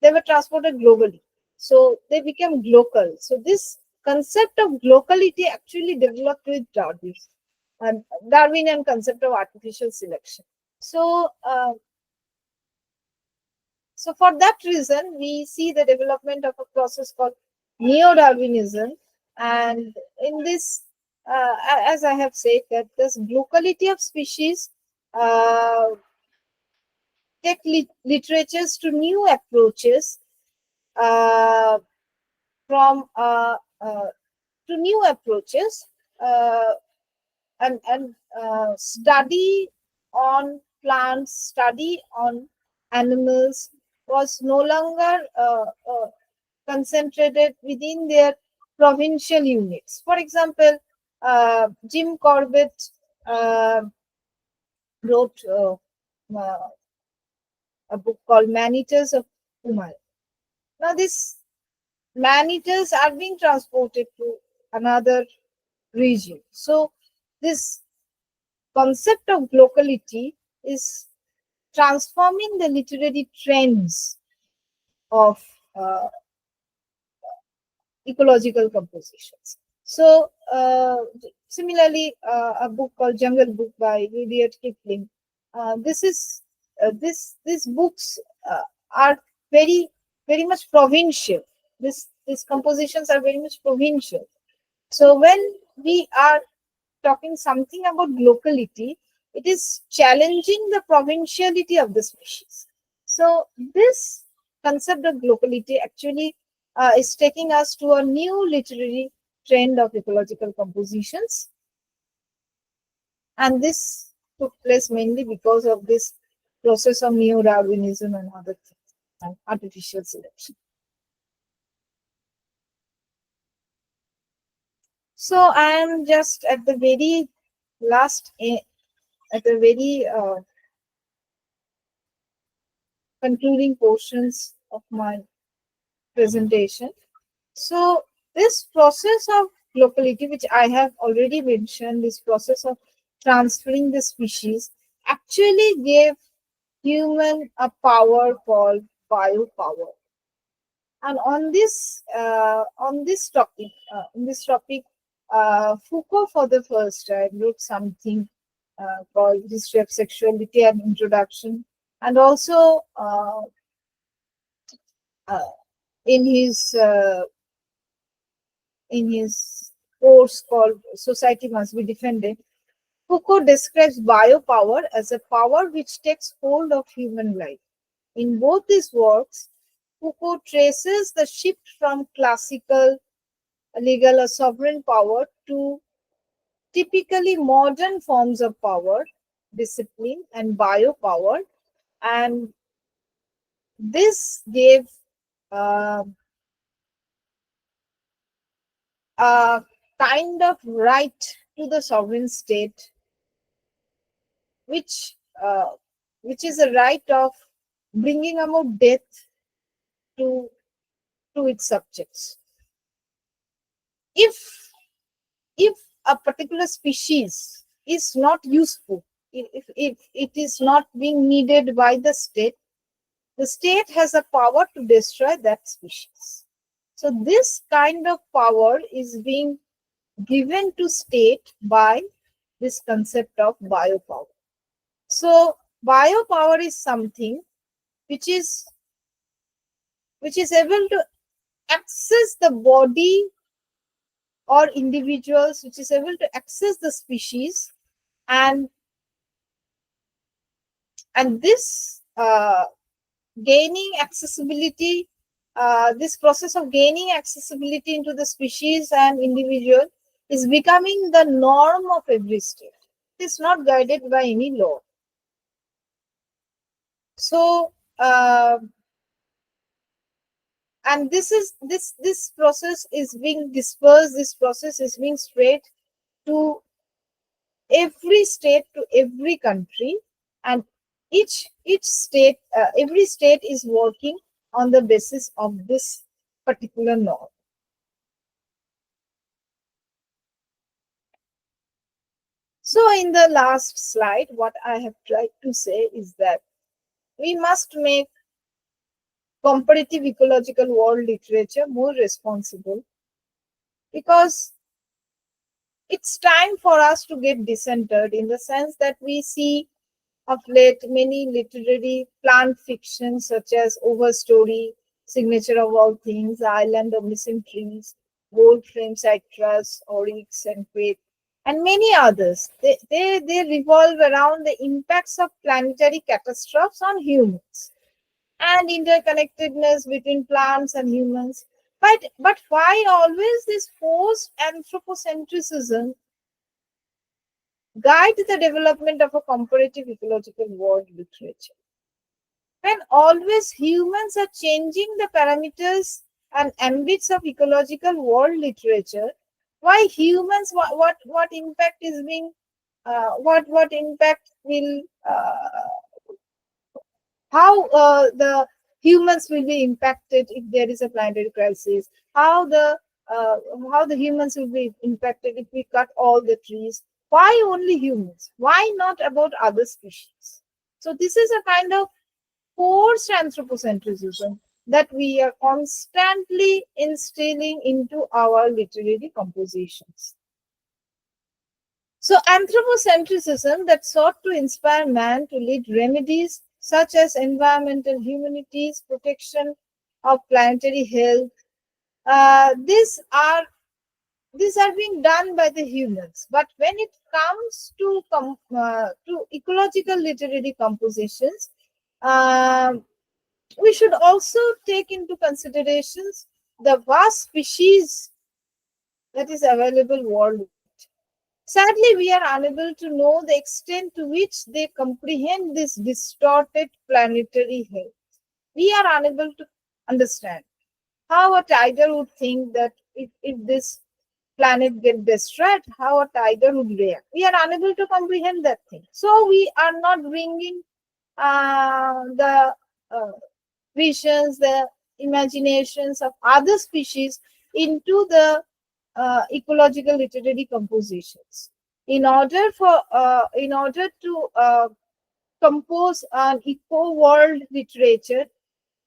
They were transported globally. So they became local. So this concept of locality actually developed with Darwinian concept of artificial selection. So so for that reason, we see the development of a process called neo-Darwinism. And in this, as I have said, that this locality of species uh, take literatures to new approaches uh, from to new approaches uh, and study on plants, study on animals was no longer concentrated within their provincial units. For example, Jim Corbett uh, wrote uh, a book called Man-Eaters of Kumal. Now, these man-eaters are being transported to another region. So, this concept of locality is transforming the literary trends of uh, ecological compositions. So, similarly, a book called Jungle Book by Rudyard Kipling. This is these books are very very much provincial. These compositions are very much provincial. So when we are talking something about locality, it is challenging the provinciality of the species. So this concept of locality actually is taking us to a new literary trend of ecological compositions, and this took place mainly because of this process of neo-Darwinism and other things and artificial selection. So I am just at the very last, at the very concluding portions of my presentation. So this process of locality, which I have already mentioned, this process of transferring the species actually gave human a power called biopower. And on this topic, Foucault for the first time wrote something called History of Sexuality and Introduction, and also uh, in his uh, in his course called Society Must Be Defended, Foucault describes biopower as a power which takes hold of human life. In both these works, Foucault traces the shift from classical legal or sovereign power to typically modern forms of power, discipline, and biopower. And this gave uh, a kind of right to the sovereign state, which uh, which is a right of bringing about death to its subjects. If if a particular species is not useful, if it is not being needed by the state has a power to destroy that species. So this kind of power is being given to state by this concept of biopower. So biopower is something which is able to access the body or individuals, which is able to access the species, and this gaining accessibility, this process of gaining accessibility into the species and individual is becoming the norm of every state. It is not guided by any law. So and this process is being dispersed, this process is being spread to every state, to every country, and each state, every state is working on the basis of this particular norm. So in the last slide, what I have tried to say is that we must make comparative ecological world literature more responsible, because it's time for us to get decentered, in the sense that we see of late many literary plant fiction such as Overstory, Signature of All Things, Island of Missing Trees, Gold Frame Citrus, Oryx and Quake, and many others. They revolve around the impacts of planetary catastrophes on humans and interconnectedness between plants and humans. But why always this forced anthropocentrism guide the development of a comparative ecological world literature? When always humans are changing the parameters and ambits of ecological world literature, why humans, what impact is being, what impact will, how the humans will be impacted if there is a planetary crisis, uh, how the humans will be impacted if we cut all the trees. Why only humans? Why not about other species? So this is a kind of forced anthropocentrism that we are constantly instilling into our literary compositions. So anthropocentrism that sought to inspire man to lead remedies such as environmental humanities, protection of planetary health, these are being done by the humans. But when it comes to ecological literary compositions, um, we should also take into considerations the vast species that is available worldwide. Sadly, we are unable to know the extent to which they comprehend this distorted planetary health. We are unable to understand how a tiger would think that if this planet get destroyed, how a tiger would react. We are unable to comprehend that thing. So we are not bringing the uh, visions, the imaginations of other species into the ecological literary compositions. In order to compose an eco world literature,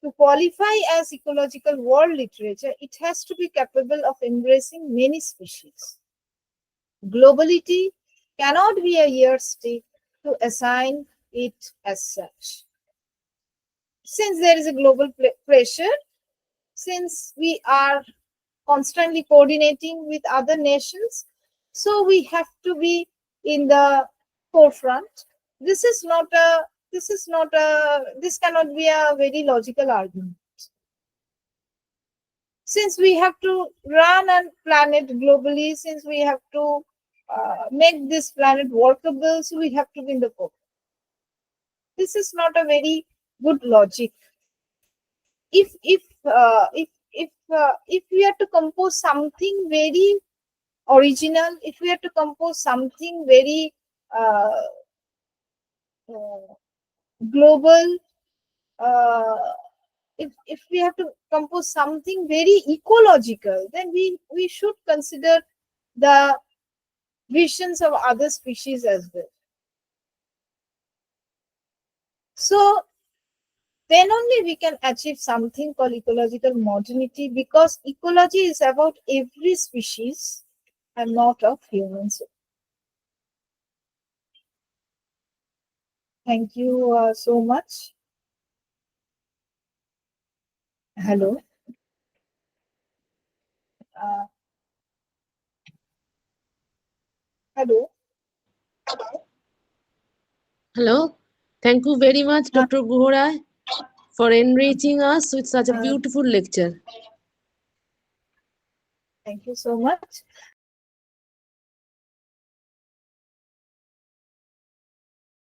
to qualify as ecological world literature, it has to be capable of embracing many species. Globality cannot be a yardstick to assign it as such. Since there is a global pressure, since we are constantly coordinating with other nations, so we have to be in the forefront. This is not a this cannot be a very logical argument. Since we have to run a planet globally, since we have to make this planet workable, so we have to be in the forefront. This is not a very good logic. If we are to compose something very original, if we are to compose something very uh, uh, global, uh, if we have to compose something very ecological, then we should consider the visions of other species as well. So then only we can achieve something called ecological modernity, because ecology is about every species and not of humans. Thank you so much. Hello. Uh, hello. Hello. Thank you very much, Uh, Dr. Guha, for enriching us with such a uh, beautiful lecture. Thank you so much.